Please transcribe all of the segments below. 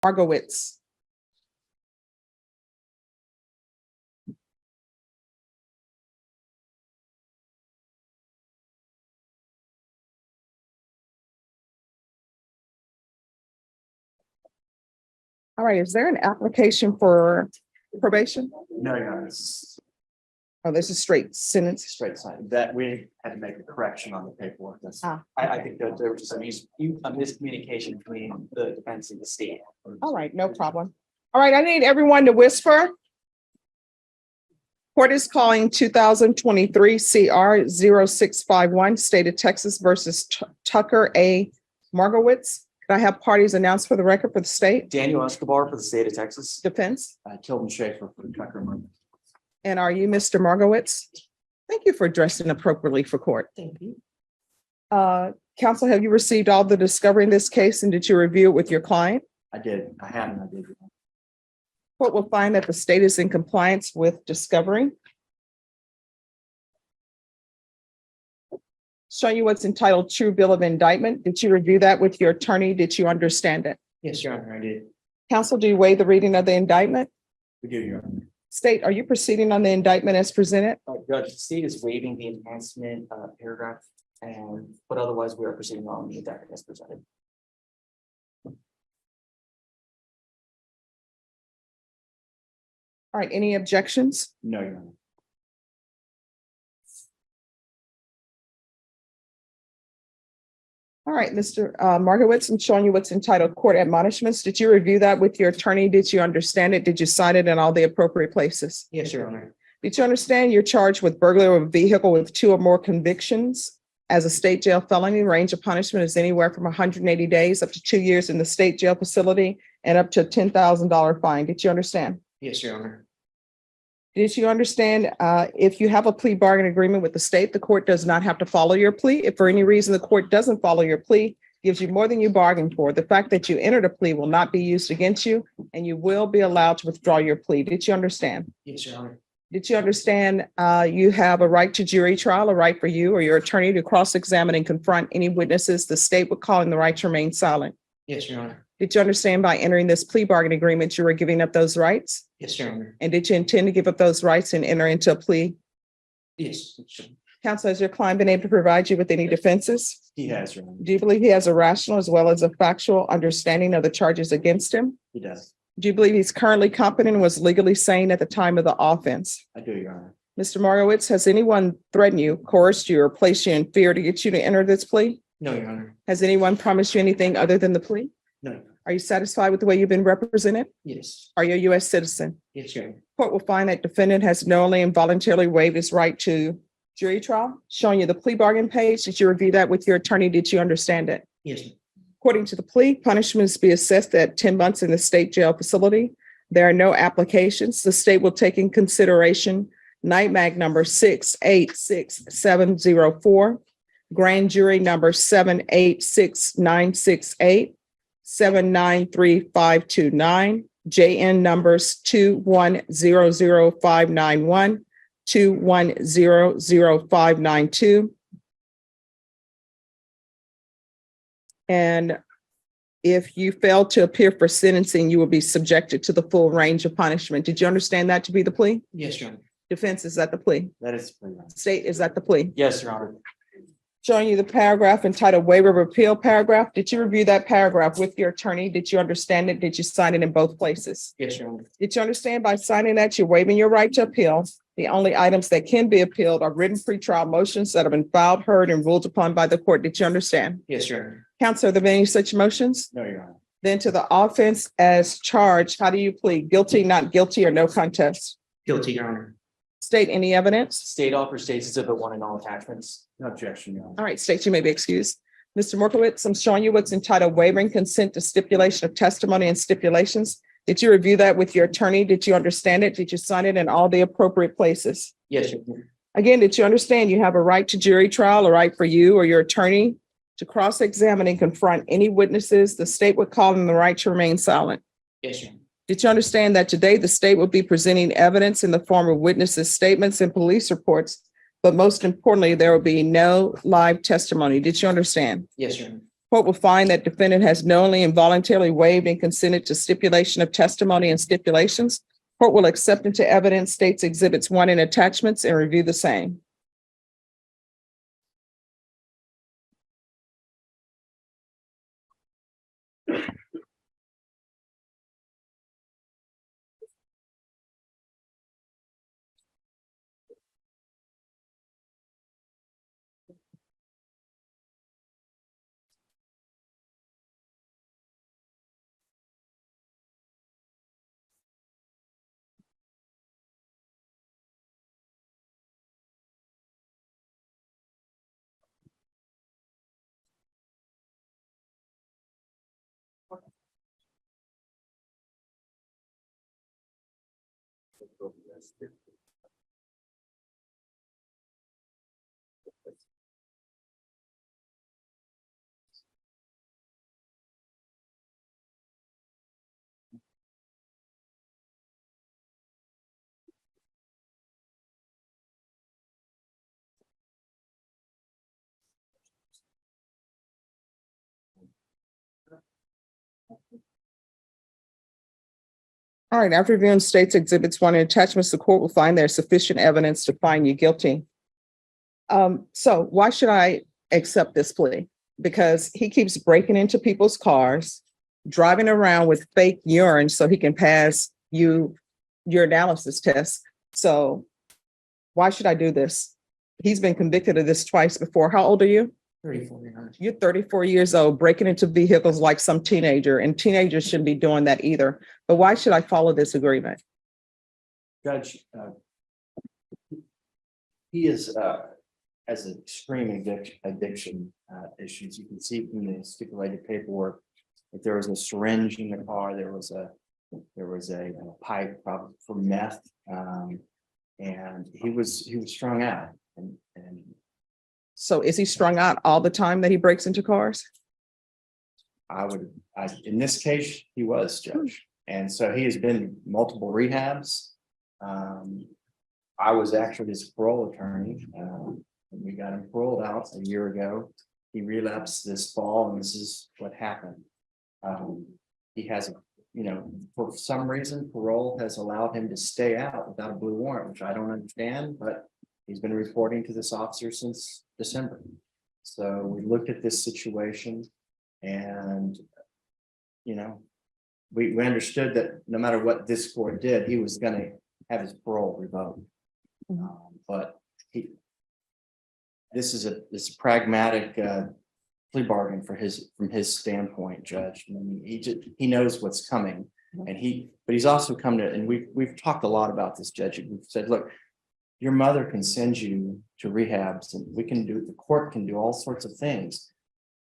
Margowitz. All right, is there an application for probation? No, Your Honor, it's Oh, this is straight sentence. straight sign that we had to make a correction on the paperwork. That's, Ah, I think that there was just a miscommunication between the defense and the state. all right, no problem. All right, I need everyone to whisper. Court is calling 2023 CR 0651, State of Texas versus Tucker A. Margowitz. Can I have parties announced for the record for the state? Daniel Escobar for the state of Texas, Defense? Tilden Schaefer for the Tucker Murray. And are you Mr. Margowitz? Thank you for dressing appropriately for court. Thank you. Counsel, have you received all the discovery in this case and did you review it with your client? I did. I have and I did. Court will find that the state is in compliance with discovery. Showing you what's entitled True Bill of Indictment. Did you review that with your attorney? Did you understand it? Yes, Your Honor, I did. Counsel, do you waive the reading of the indictment? We do, Your Honor. State, are you proceeding on the indictment as presented? Judge, the state is waiving the enhancement paragraph, but otherwise we are proceeding on the indictment as presented. All right, any objections? No, Your Honor. All right, Mr. Margowitz, I'm showing you what's entitled Court Admonishments. Did you review that with your attorney? Did you understand it? Did you sign it in all the appropriate places? Yes, Your Honor. Did you understand you're charged with burglary of a vehicle with 2 or more convictions as a state jail felony? Range of punishment is anywhere from 180 days up to 2 years in the state jail facility and up to a $10,000 fine. Did you understand? Yes, Your Honor. Did you understand if you have a plea bargain agreement with the state, the court does not have to follow your plea? If for any reason the court doesn't follow your plea, gives you more than you bargained for, the fact that you entered a plea will not be used against you and you will be allowed to withdraw your plea. Did you understand? Yes, Your Honor. Did you understand you have a right to jury trial, a right for you or your attorney to cross-examine and confront any witnesses the state would call in the right to remain silent? Yes, Your Honor. Did you understand by entering this plea bargain agreement, you were giving up those rights? Yes, Your Honor. And did you intend to give up those rights and enter into a plea? Yes. Counsel, has your client been able to provide you with any defenses? He has, Your Honor. Do you believe he has a rational as well as a factual understanding of the charges against him? He does. Do you believe he's currently competent and was legally sane at the time of the offense? I do, Your Honor. Mr. Margowitz, has anyone threatened you, coerced you, or placed you in fear to get you to enter this plea? No, Your Honor. Has anyone promised you anything other than the plea? No, Your Honor. Are you satisfied with the way you've been represented? Yes. Are you a U.S. citizen? Yes, Your Honor. Court will find that defendant has knowingly and voluntarily waived his right to jury trial. Showing you the plea bargain page. Did you review that with your attorney? Did you understand it? Yes. According to the plea, punishments be assessed at 10 months in the state jail facility. There are no applications. The state will take in consideration night mag number 686704, grand jury number 7866968, 7935529, JN numbers 2100591, 2100592. And if you fail to appear for sentencing, you will be subjected to the full range of punishment. Did you understand that to be the plea? Yes, Your Honor. Defense, is that the plea? That is, Your Honor. State, is that the plea? Yes, Your Honor. Showing you the paragraph entitled Waiver of Appeal paragraph. Did you review that paragraph with your attorney? Did you understand it? Did you sign it in both places? Yes, Your Honor. Did you understand by signing that you're waiving your right to appeal? The only items that can be appealed are written pretrial motions that have been filed, heard, and ruled upon by the court. Did you understand? Yes, Your Honor. Counsel, are there any such motions? No, Your Honor. Then to the offense as charged, how do you plead? Guilty, not guilty, or no contest? Guilty, Your Honor. State any evidence? State offers states exhibit 1 and all attachments. No objection, Your Honor. All right, state, you may be excused. Mr. Markowitz, I'm showing you what's entitled Waiving Consent to Stipulation of Testimony and Stipulations. Did you review that with your attorney? Did you understand it? Did you sign it in all the appropriate places? Yes, Your Honor. Again, did you understand you have a right to jury trial, a right for you or your attorney to cross-examine and confront any witnesses the state would call them the right to remain silent? Yes, Your Honor. Did you understand that today the state will be presenting evidence in the form of witnesses' statements and police reports, but most importantly, there will be no live testimony? Did you understand? Yes, Your Honor. Court will find that defendant has knowingly and voluntarily waived and consented to stipulation of testimony and stipulations. Court will accept into evidence states exhibits 1 and attachments and review the same. All right, after reviewing states exhibits 1 and attachments, the court will find there's sufficient evidence to find you guilty. So why should I accept this plea? Because he keeps breaking into people's cars, driving around with fake urine so he can pass you your analysis test. So why should I do this? He's been convicted of this twice before. How old are you? 34 years. You're 34 years old, breaking into vehicles like some teenager, and teenagers shouldn't be doing that either. But why should I follow this agreement? Judge, he is, has extreme addiction issues. You can see from the stipulated paperwork that there was a syringe in the car, there was a pipe probably for meth, and he was strung out. And So is he strung out all the time that he breaks into cars? in this case, he was, Judge. And so he has been multiple rehabs. I was actually his parole attorney. We got him paroled out a year ago. He relapsed this fall, and this is what happened. He has, for some reason, parole has allowed him to stay out without a blue warrant, which I don't understand, but he's been reporting to this officer since December. So we looked at this situation and, we understood that no matter what this court did, he was going to have his parole revoked. But this is a pragmatic plea bargain from his standpoint, Judge. I mean, he knows what's coming, and but he's also come to, and we've talked a lot about this, Judge. We've said, look, your mother can send you to rehabs, and the court can do all sorts of things,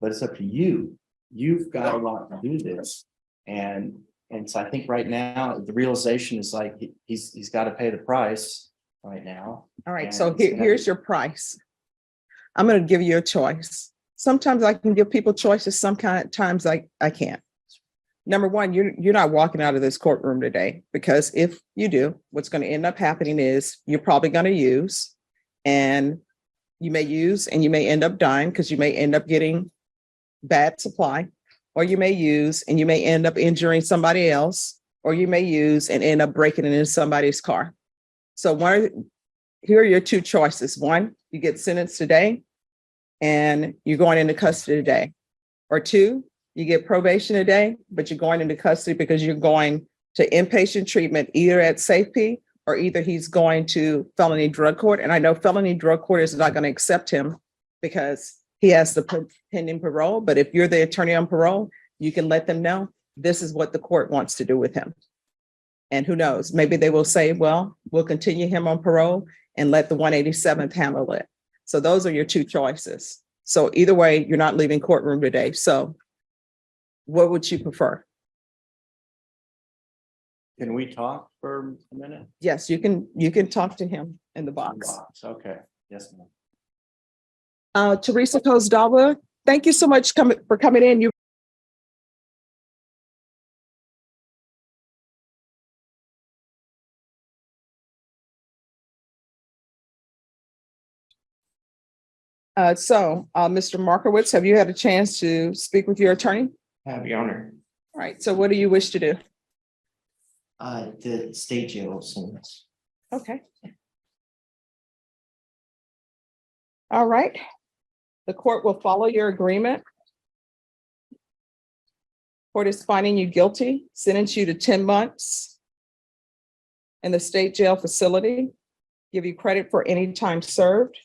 but it's up to you. You've got a lot to do this, and so I think right now the realization is like he's got to pay the price right now. All right, so here's your price. I'm going to give you a choice. Sometimes I can give people choices, sometimes I can't. Number one, you're not walking out of this courtroom today, because if you do, what's going to end up happening is you're probably going to use, and you may end up dying because you may end up getting bad supply, or you may use and you may end up injuring somebody else, or you may use and end up breaking into somebody's car. So here are your two choices. One, you get sentenced today and you're going into custody today. Or two, you get probation today, but you're going into custody because you're going to inpatient treatment, either at safety or either he's going to felony drug court. And I know felony drug court is not going to accept him because he has the pending parole. But if you're the attorney on parole, you can let them know this is what the court wants to do with him. And who knows, maybe they will say, well, we'll continue him on parole and let the 187th handle it. So those are your two choices. So either way, you're not leaving courtroom today. So what would you prefer? Can we talk for a minute? Yes, you can talk to him in the box. Okay. Yes, ma'am. Teresa Kozdalba, thank you so much for coming in. Mr. Markowitz, have you had a chance to speak with your attorney? Have your honor. All right, so what do you wish to do? The state jail sentence. Okay. All right. The court will follow your agreement. Court is finding you guilty, sentence you to 10 months in the state jail facility, give you credit for any time served.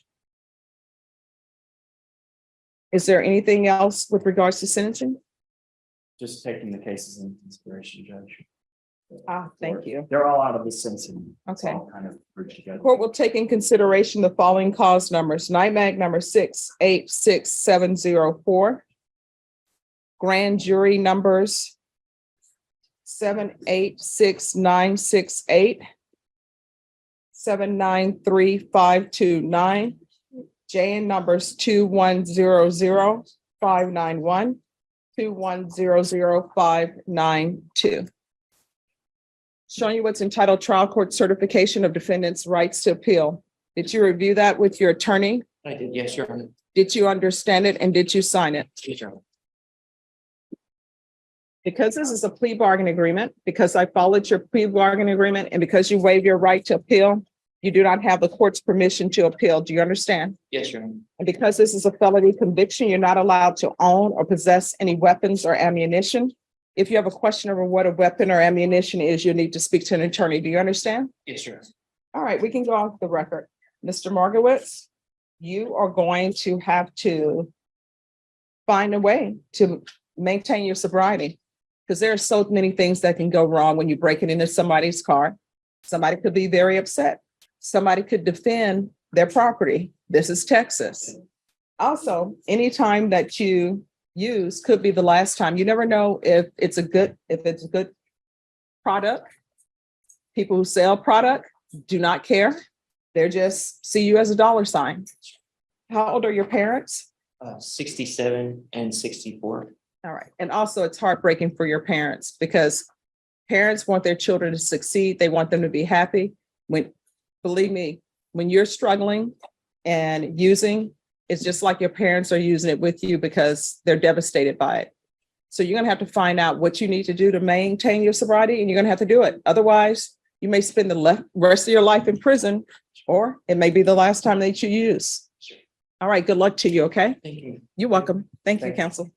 Is there anything else with regards to sentencing? Just taking the cases into consideration, Judge. Thank you. They're all out of the sentencing. It's Okay. all kind of grouped together. Court will take in consideration the following cause numbers: NIMAG number 686704. Grand jury numbers 7866968. 7935529. JN numbers 2100591. 2100592. Showing you what's entitled Trial Court Certification of Defendant's Rights to Appeal. Did you review that with your attorney? I did, yes, Your Honor. Did you understand it and did you sign it? Yes, Your Honor. Because this is a plea bargain agreement, because I followed your plea bargain agreement, and because you waive your right to appeal, you do not have the court's permission to appeal. Do you understand? Yes, Your Honor. And because this is a felony conviction, you're not allowed to own or possess any weapons or ammunition. If you have a question over what a weapon or ammunition is, you'll need to speak to an attorney. Do you understand? Yes, Your Honor. All right, we can go off the record. Mr. Markowitz, you are going to have to find a way to maintain your sobriety, because there are so many things that can go wrong when you break it into somebody's car. Somebody could be very upset. Somebody could defend their property. This is Texas. Also, anytime that you use could be the last time. You never know if it's a good product. People who sell product do not care. They're just see you as a dollar sign. How old are your parents? 67 and 64. All right. And also it's heartbreaking for your parents, because parents want their children to succeed. They want them to be happy. Believe me, when you're struggling and using, it's just like your parents are using it with you because they're devastated by it. So you're going to have to find out what you need to do to maintain your sobriety, and you're going to have to do it. Otherwise, you may spend the rest of your life in prison, or it may be the last time that you use. All right. Good luck to you. Okay. Thank you. You're welcome. Thank you, Thank you. counsel.